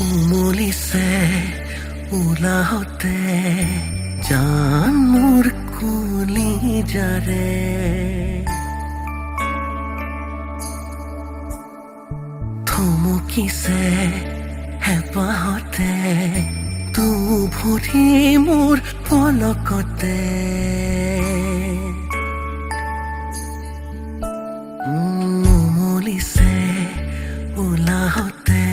উমলিছে উলাহতে জান মোৰ কলিজাৰে থমকিছে হেঁপাহতে তো ভৰি মোৰ পলকতে উমলিছে উলাহতে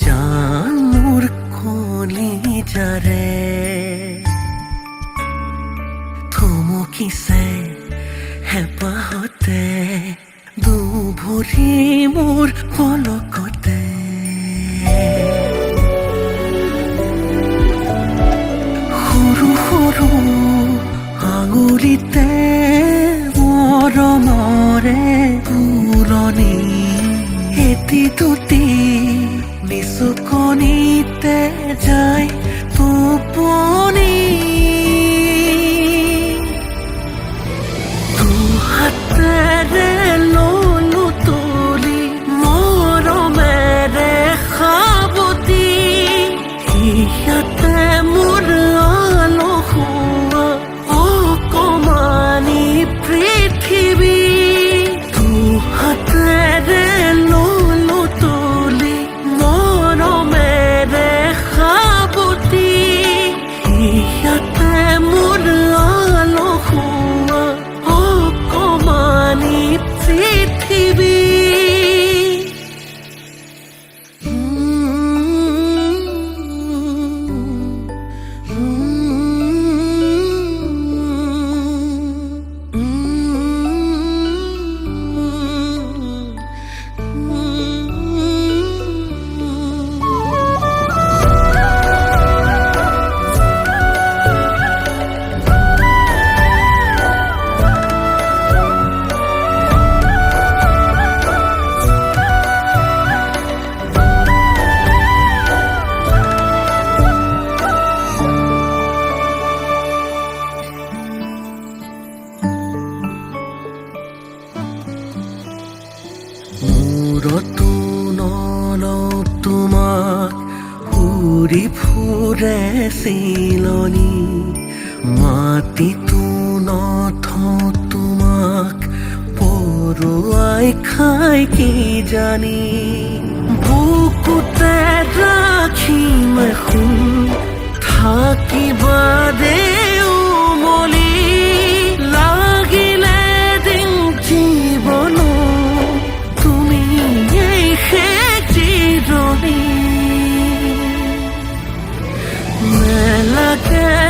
জান মোৰ কলিজাৰে থমকিছে হেঁপাহতে দুভৰি মোৰ পলকতে সৰু সৰু আঙুলিতে মৰমৰে পুৰণি এটি দুটি নিচুকনিতে যায় টোপনি দুহাতেৰে ললো তুলি মৰমেৰে সাৱটি ইয়াতে মোৰ আলসুৱা অকমানি পৃথিৱী দুহাতেৰে ললো তুলি মৰমেৰে সাৱটি ইয়াতে মোৰ আলসুৱা অকমানি পৃথিৱী মূৰতো নলপ তোমাক উৰি ফুৰে চিলনি মাটিতো নথওঁ তোমাক পৰুৱাই খাই কি জানি বুকুতে ৰাখিম এখন থাকিবা দে উমলি লাগিলে দিন জীৱন নেলাগে